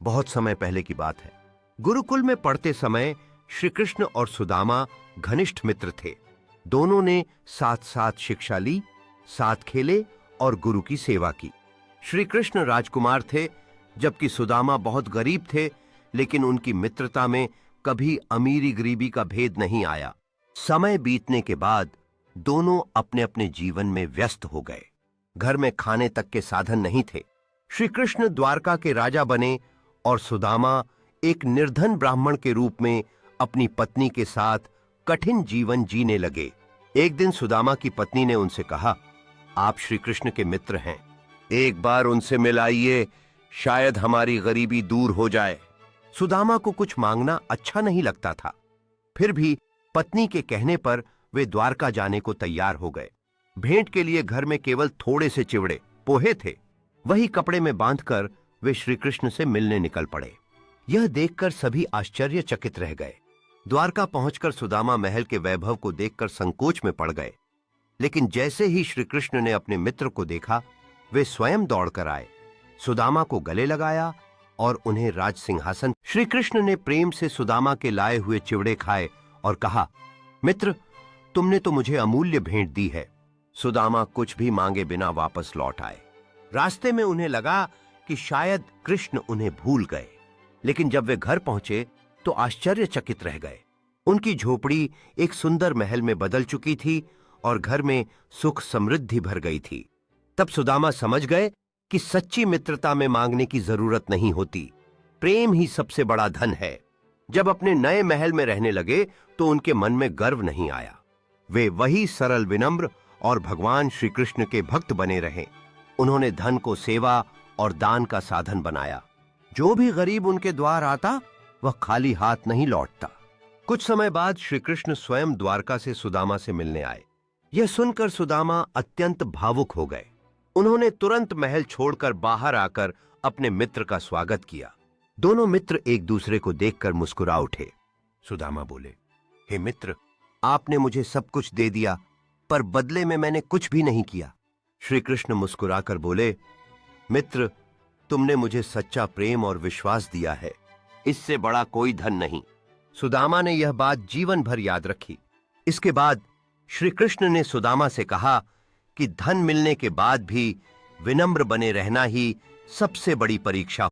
बहुत समय पहले की बात है। गुरुकुल में पढ़ते समय श्री कृष्ण और सुदामा घनिष्ठ मित्र थे। दोनों ने साथ साथ शिक्षा ली, साथ खेले और गुरु की सेवा की। श्री कृष्ण राजकुमार थे, जबकि सुदामा बहुत गरीब थे, लेकिन उनकी मित्रता में कभी अमीरी गरीबी का भेद नहीं आया। समय बीतने के बाद दोनों अपने अपने जीवन में व्यस्त हो गए। घर में खाने तक के साधन नहीं थे। श्री कृष्ण द्वारका के राजा बने और सुदामा एक निर्धन ब्राह्मण के रूप में अपनी पत्नी के साथ कठिन जीवन जीने लगे। एक दिन सुदामा की पत्नी ने उनसे कहा, आप श्री कृष्ण के मित्र हैं, एक बार उनसे मिलाइए, शायद हमारी गरीबी दूर हो जाए। सुदामा को कुछ मांगना अच्छा नहीं लगता था, फिर भी पत्नी के कहने पर वे द्वारका जाने को तैयार हो गए। भेंट के लिए घर में केवल थोड़े से चिवड़े पोहे थे। वही कपड़े में बांधकर वे श्री कृष्ण से मिलने निकल पड़े। यह देखकर सभी आश्चर्यचकित रह गए। द्वारका पहुंचकर सुदामा महल के वैभव को देखकर संकोच में पड़ गए, लेकिन जैसे ही श्री कृष्ण ने अपने मित्र को देखा, वे स्वयं दौड़कर आए, सुदामा को गले लगाया और उन्हें राज सिंहासन। श्री कृष्ण ने प्रेम से सुदामा के लाए हुए चिवड़े खाए और कहा, मित्र, तुमने तो मुझे अमूल्य भेंट दी है। सुदामा कुछ भी मांगे बिना वापस लौट आए। रास्ते में उन्हें लगा कि शायद कृष्ण उन्हें भूल गए, लेकिन जब वे घर पहुंचे तो आश्चर्यचकित रह गए। उनकी झोपड़ी एक सुंदर महल में बदल चुकी थी और घर में सुख समृद्धि भर गई थी। तब सुदामा समझ गए कि सच्ची मित्रता में मांगने की जरूरत नहीं होती, प्रेम ही सबसे बड़ा धन है। जब अपने नए महल में रहने लगे तो उनके मन में गर्व नहीं आया। वे वही सरल, विनम्र और भगवान श्री कृष्ण के भक्त बने रहे। उन्होंने धन को सेवा और दान का साधन बनाया। जो भी गरीब उनके द्वार आता, वह खाली हाथ नहीं लौटता। कुछ समय बाद श्री कृष्ण स्वयं द्वारका से सुदामा से मिलने आए। यह सुनकर सुदामा अत्यंत भावुक हो गए। उन्होंने तुरंत महल छोड़कर बाहर आकर अपने मित्र का स्वागत किया। दोनों मित्र एक दूसरे को देखकर मुस्कुरा उठे। सुदामा बोले, हे मित्र, आपने मुझे सब कुछ दे दिया, पर बदले में मैंने कुछ भी नहीं किया। श्री कृष्ण मुस्कुराकर बोले, मित्र, तुमने मुझे सच्चा प्रेम और विश्वास दिया है, इससे बड़ा कोई धन नहीं। सुदामा ने यह बात जीवन भर याद रखी। इसके बाद श्री कृष्ण ने सुदामा से कहा कि धन मिलने के बाद भी विनम्र बने रहना ही सबसे बड़ी परीक्षा